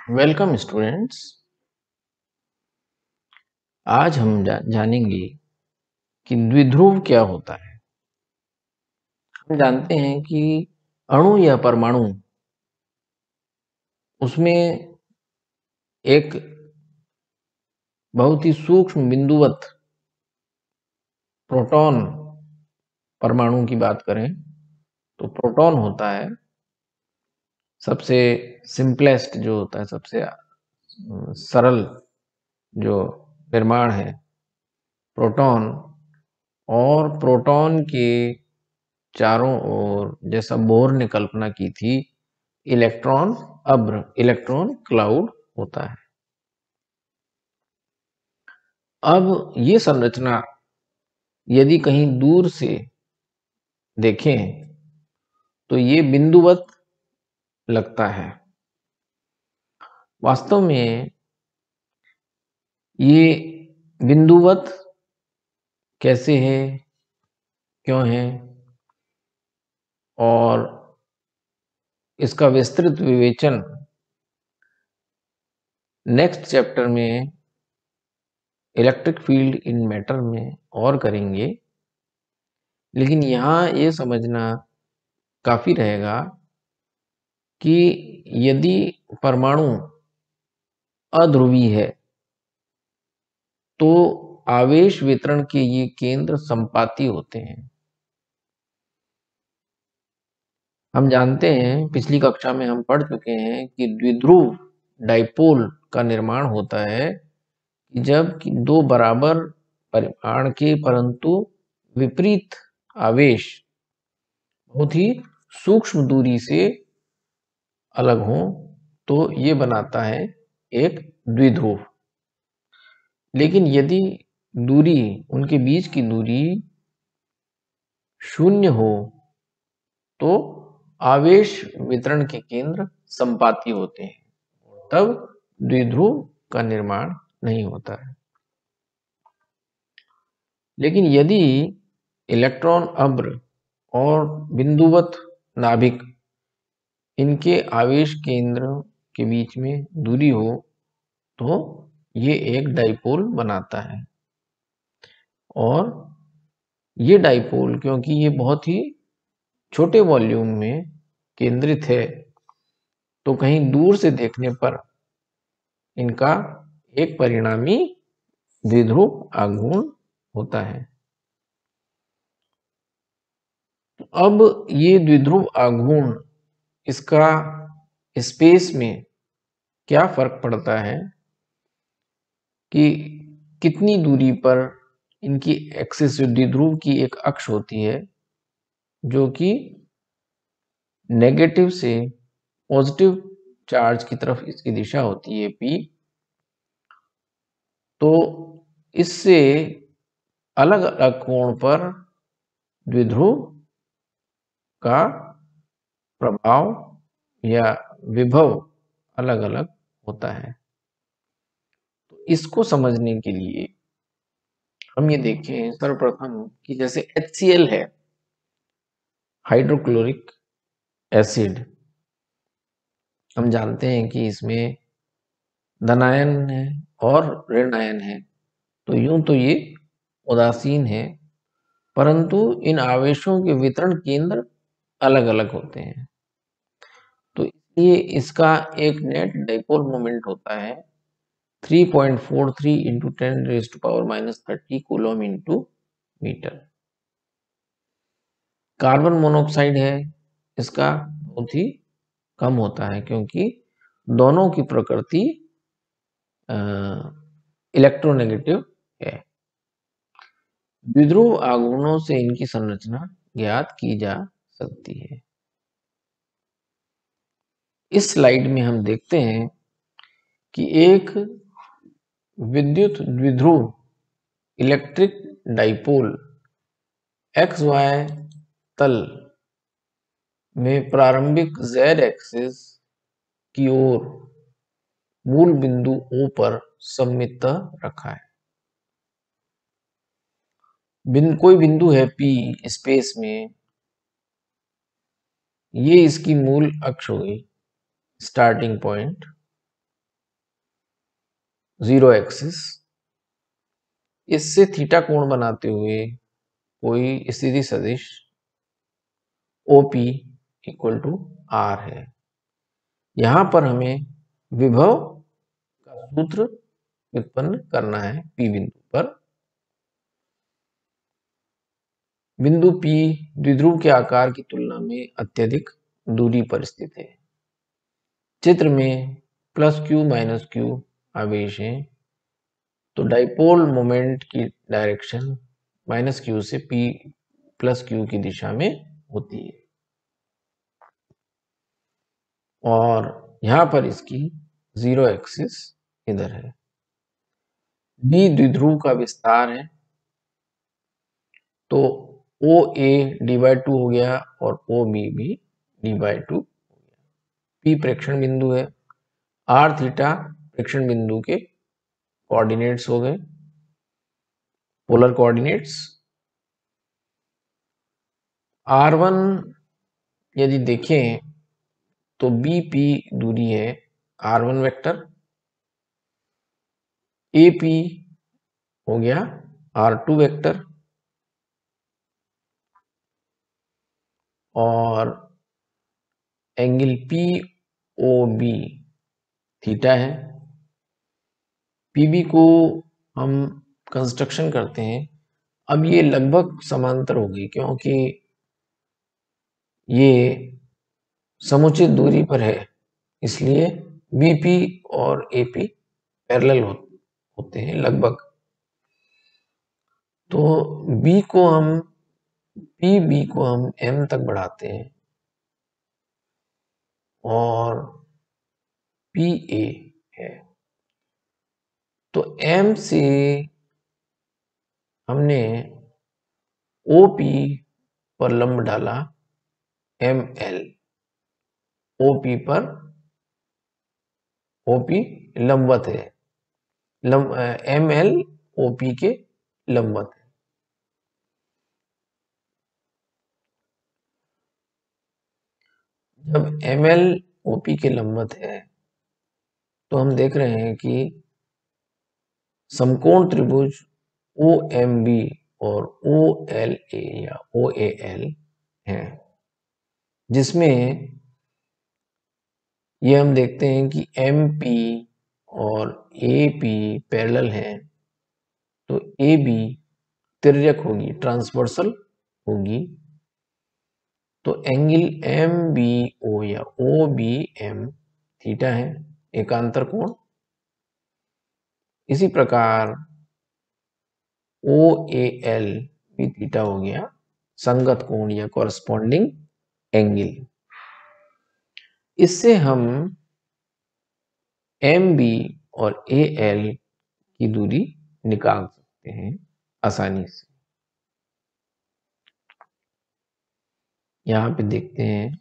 Welcome students. आज हम जानेंगे कि द्विध्रुव क्या होता है। हम जानते हैं कि अणु या परमाणु उसमें एक बहुत ही सूक्ष्म बिंदुवत प्रोटॉन, परमाणु की बात करें तो प्रोटॉन होता है। सबसे सिंपलेस्ट जो होता है, सबसे सरल जो निर्माण है प्रोटॉन, और प्रोटॉन के चारों ओर, जैसा बोर ने कल्पना की थी, इलेक्ट्रॉन अभ्र, इलेक्ट्रॉन क्लाउड होता है। अब ये संरचना यदि कहीं दूर से देखें तो ये बिंदुवत लगता है। वास्तव में ये बिंदुवत कैसे है, क्यों है, और इसका विस्तृत विवेचन नेक्स्ट चैप्टर में इलेक्ट्रिक फील्ड इन मैटर में और करेंगे। लेकिन यहाँ ये समझना काफी रहेगा कि यदि परमाणु अध्रुवी है तो आवेश वितरण के ये केंद्र संपाती होते हैं। हम जानते हैं, पिछली कक्षा में हम पढ़ चुके हैं कि द्विध्रुव डाइपोल का निर्माण होता है जब दो बराबर परिमाण के परंतु विपरीत आवेश बहुत ही सूक्ष्म दूरी से अलग हो, तो ये बनाता है एक द्विध्रुव। लेकिन यदि दूरी, उनके बीच की दूरी शून्य हो तो आवेश वितरण के केंद्र संपाती होते हैं, तब द्विध्रुव का निर्माण नहीं होता है। लेकिन यदि इलेक्ट्रॉन अभ्र और बिंदुवत नाभिक, इनके आवेश केंद्र के बीच में दूरी हो तो ये एक डाइपोल बनाता है। और ये डाइपोल, क्योंकि ये बहुत ही छोटे वॉल्यूम में केंद्रित है, तो कहीं दूर से देखने पर इनका एक परिणामी द्विध्रुव आघूर्ण होता है। अब ये द्विध्रुव आघूर्ण, इसका स्पेस में क्या फर्क पड़ता है कि कितनी दूरी पर इनकी एक्सिस, द्विध्रुव की एक अक्ष होती है जो कि नेगेटिव से पॉजिटिव चार्ज की तरफ इसकी दिशा होती है P। तो इससे अलग अलग कोण पर द्विध्रुव का प्रभाव या विभव अलग अलग होता है। तो इसको समझने के लिए हम ये देखें सर्वप्रथम कि जैसे HCl है, हाइड्रोक्लोरिक एसिड, हम जानते हैं कि इसमें धनायन है और ऋण आयन है, तो यूं तो ये उदासीन है, परंतु इन आवेशों के वितरण केंद्र अलग अलग होते हैं। तो इसलिए इसका एक नेट डाइपोल मोमेंट होता है 3.43 into 10⁻⁻³ coulomb into metre. Carbon monoxide है, इसका बहुत ही कम होता है क्योंकि दोनों की प्रकृति इलेक्ट्रोनेगेटिव है। द्विध्रुव आघूर्णों से इनकी संरचना ज्ञात की जा सकती है। इस स्लाइड में हम देखते हैं कि एक विद्युत द्विध्रुव इलेक्ट्रिक डाइपोल XY तल में प्रारंभिक Z एक्सिस की ओर मूल बिंदु O पर सममित रखा है। कोई बिंदु है P स्पेस में, ये इसकी मूल अक्ष हो गई, स्टार्टिंग पॉइंट। जीरो एक्सिस, इससे थीटा कोण बनाते हुए कोई स्थिति सदिश OP इक्वल टू R है। यहां पर हमें विभव का सूत्र उत्पन्न करना है P बिंदु पर। बिंदु P द्विध्रुव के आकार की तुलना में अत्यधिक दूरी पर स्थित है। चित्र में +q -q आवेश हैं, तो डाइपोल मोमेंट की डायरेक्शन -q से P+q की दिशा में होती है और यहां पर इसकी जीरो एक्सिस इधर है। B द्विध्रुव का विस्तार है, तो OA d/2 हो गया और OB भी d/2 हो गया। P प्रेक्षण बिंदु है, R थीटा प्रेक्षण बिंदु के कोऑर्डिनेट्स हो गए, पोलर कोऑर्डिनेट्स। R1 यदि देखें तो BP दूरी है R1 वेक्टर, AP हो गया R2 वेक्टर और एंगल POB थीटा है। PB को हम कंस्ट्रक्शन करते हैं। अब ये लगभग समांतर होगी क्योंकि ये समुचित दूरी पर है, इसलिए BP और AP पैरेलल होते हैं लगभग। तो PB को हम M तक बढ़ाते हैं और PA है, तो M से हमने OP पर लंब डाला ML, OP पर OP लंबवत है, ML OP के लंबवत है। जब ML OP के लंबवत है तो हम देख रहे हैं कि समकोण त्रिभुज OMB और OLA या OAL है, जिसमें ये हम देखते हैं कि MP और AP पैरेलल हैं, तो AB तिर्यक होगी, ट्रांसवर्सल होगी, तो एंगल MBO या OBM थीटा है, एकांतर कोण। इसी प्रकार OAL भी थीटा हो गया, संगत कोण या कॉरस्पॉन्डिंग एंगल। इससे हम MB और AL की दूरी निकाल सकते हैं आसानी से। यहाँ पे देखते हैं,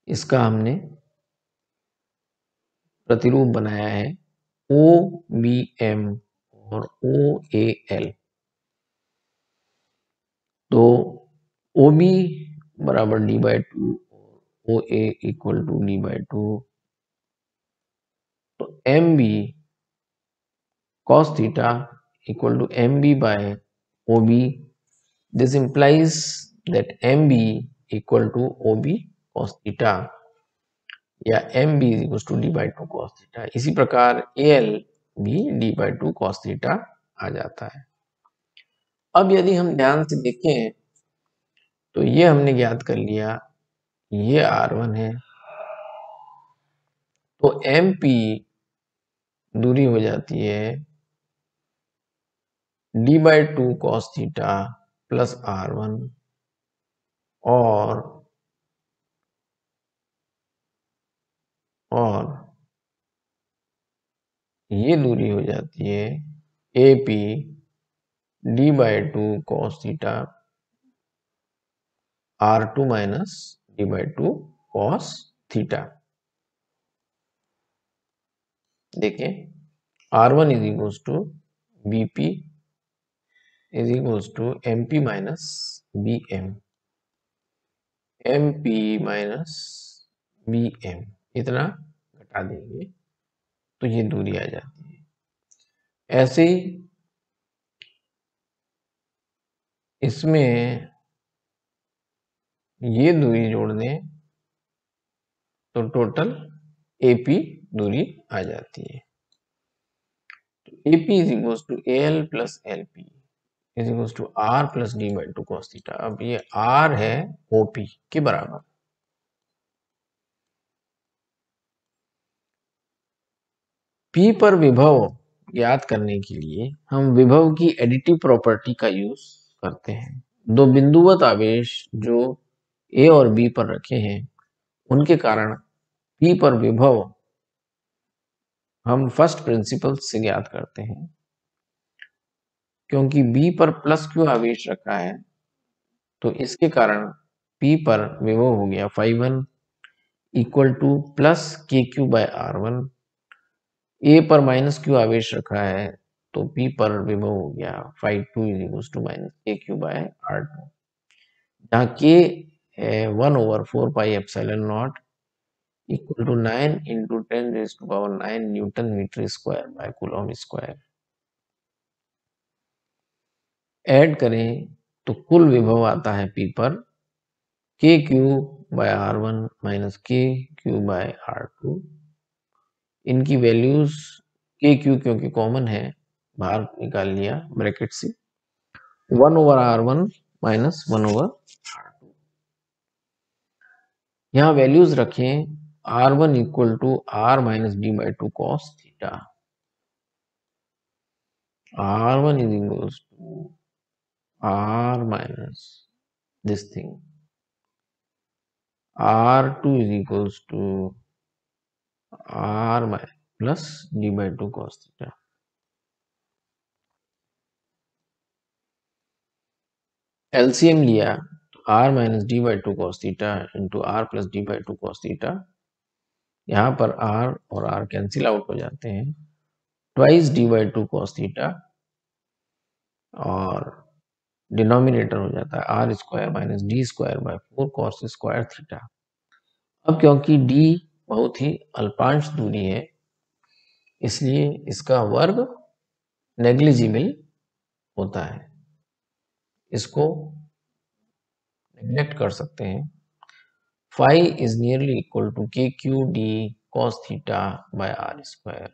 इसका हमने प्रतिरूप बनाया है OBM और OAL। तो OB बराबर d/2 और OA इक्वल टू d/2, तो MB cos theta equal to MB by OB. This implies that MB equal to OB cos theta या MB is equal to d/2 cos theta। इसी प्रकार AL भी d/2 cos theta आ जाता है। अब यदि हम ध्यान से देखें तो ये हमने ज्ञात कर लिया, ये R1 है, तो MP दूरी हो जाती है d/2 cos theta plus R1 और ये दूरी हो जाती है AP d/2 cos theta R2 minus d/2 cos theta। देखें R1 is equals to BP is equals to MP minus BM, MP minus BM, इतना घटा देंगे तो ये दूरी आ जाती है। ऐसे ही इसमें ये दूरी जोड़ दें तो टोटल AP दूरी आ जाती है। तो AP is equal to AL plus LP is equal to R plus D by 2 cos theta. अब ये R है OP के बराबर। P पर विभव ज्ञात करने के लिए हम विभव की एडिटिव प्रॉपर्टी का यूज करते हैं। दो बिंदुवत आवेश जो A और B पर रखे हैं उनके कारण P पर विभव हम फर्स्ट प्रिंसिपल से ज्ञात करते हैं। क्योंकि B पर प्लस Q आवेश रखा है तो इसके कारण P पर विभव हो गया phi1 equal to plus KQ by R1। A पर माइनस Q आवेश रखा है तो P पर विभव हो गया phi2 is equal to minus KQ by R2, जहाँ K है 1/4 pi epsilon naught equal to 9 into 10⁻⁹ newton metre square by coulomb square. Add करें तो कुल विभव आता है P पर KQ by R1 minus KQ by R2। इनकी वैल्यूज KQ क्योंकि कॉमन है बाहर निकाल लिया ब्रैकेट से 1/R1 माइनस 1/R2। यहाँ वैल्यूज रखें R1 equal to R minus D by 2 cos theta. R1 is equals to R minus this thing. R2 is equals to R plus D by 2 cos theta. LCM लिया तो R minus D by 2 cos theta into R plus D by 2 cos theta। यहाँ पर R और R cancel out हो जाते हैं, twice D by 2 cos theta और denominator हो जाता है R square minus D square by 4 cos square theta. अब क्योंकि D बहुत ही अल्पांश दूरी है इसलिए इसका वर्ग नेग्लिजिबल होता है, इसको नेग्लेक्ट कर सकते हैं। phi is nearly equal to KQD cos theta by R square.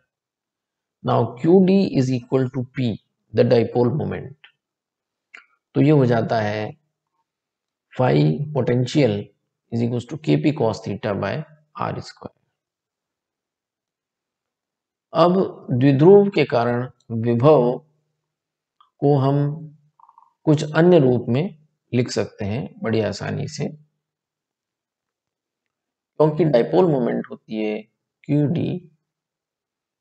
Now QD is equal to P, the dipole moment. तो ये हो जाता है phi potential is equal to KP cos theta by R square। अब द्विध्रुव के कारण विभव को हम कुछ अन्य रूप में लिख सकते हैं बड़ी आसानी से, क्योंकि डाइपोल मोमेंट होती है QD,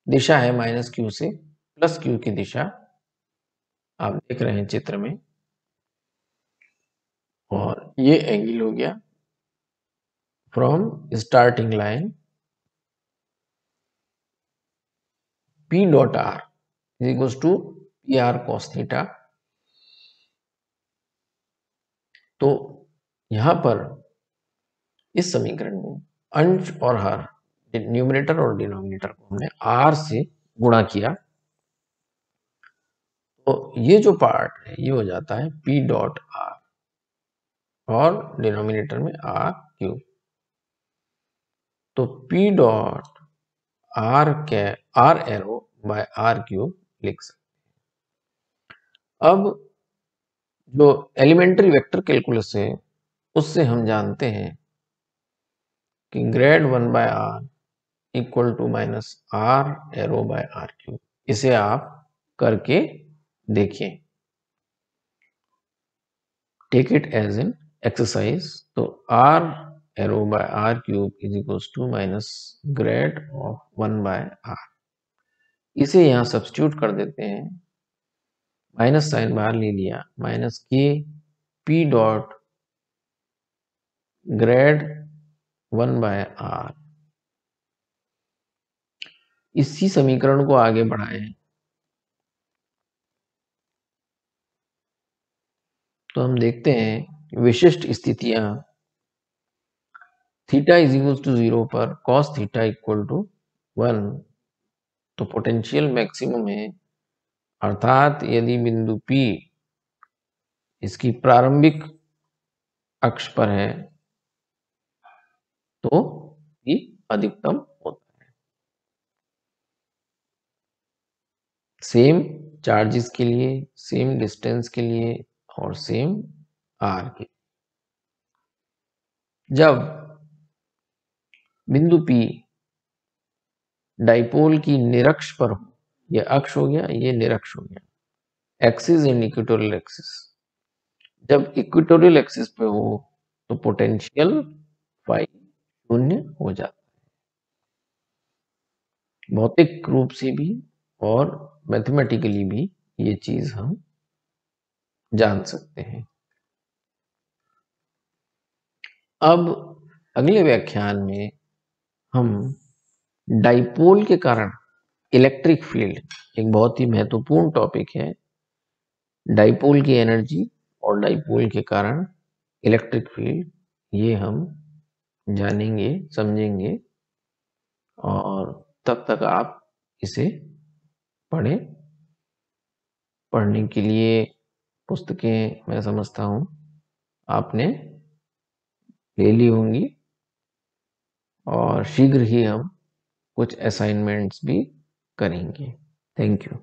दिशा है माइनस Q से प्लस Q की दिशा आप देख रहे हैं चित्र में, और ये एंगल हो गया from starting line P dot R is equal to PR cos theta. तो यहां पर इस समीकरण में अंश और हर न्यूमरेटर और डिनोमिनेटर को हमने R से गुणा किया, तो ये जो पार्ट है ये हो जाता है P डॉट R और डिनोमिनेटर में R क्यूब। तो P dot R arrow by R cube लिख सकते हैं। अब जो एलिमेंट्री वेक्टर कैलकुलस है उससे हम जानते हैं कि grad 1 by R equal to minus R arrow by R cube. इसे आप करके देखिए, take it as an exercise. तो R arrow by R cube is equal to minus grad of 1 by R। इसे यहां सब्स्टिट्यूट कर देते हैं, माइनस साइन बाहर ले लिया, माइनस के P dot grad 1 by R। इसी समीकरण को आगे बढ़ाएं तो हम देखते हैं विशिष्ट स्थितियां थीटा इज इक्वल टू 0 पर cos थीटा इक्वल टू 1, तो पोटेंशियल मैक्सिमम है अर्थात यदि बिंदु P इसकी प्रारंभिक अक्ष पर है तो P अधिकतम होता है। सेम चार्जेस के लिए, सेम डिस्टेंस के लिए और सेम r के। जब बिंदु P डाइपोल की निरक्ष पर हो, ये अक्ष हो गया, ये निरक्ष हो गया, एक्सिस एंड इक्वेटोरियल एक्सिस। जब इक्वेटोरियल एक्सिस पे हो तो पोटेंशियल फाई शून्य हो जाता है। भौतिक रूप से भी और मैथमेटिकली भी ये चीज हम जान सकते हैं। अब अगले व्याख्यान में हम डाइपोल के कारण इलेक्ट्रिक फील्ड, एक बहुत ही महत्वपूर्ण टॉपिक है, डाइपोल की एनर्जी और डाइपोल के कारण इलेक्ट्रिक फील्ड, ये हम जानेंगे, समझेंगे। और तब तक आप इसे पढ़ें। पढ़ने के लिए पुस्तकें मैं समझता हूँ आपने ले ली होंगी और शीघ्र ही हम कुछ असाइनमेंट्स भी करेंगे। Thank you.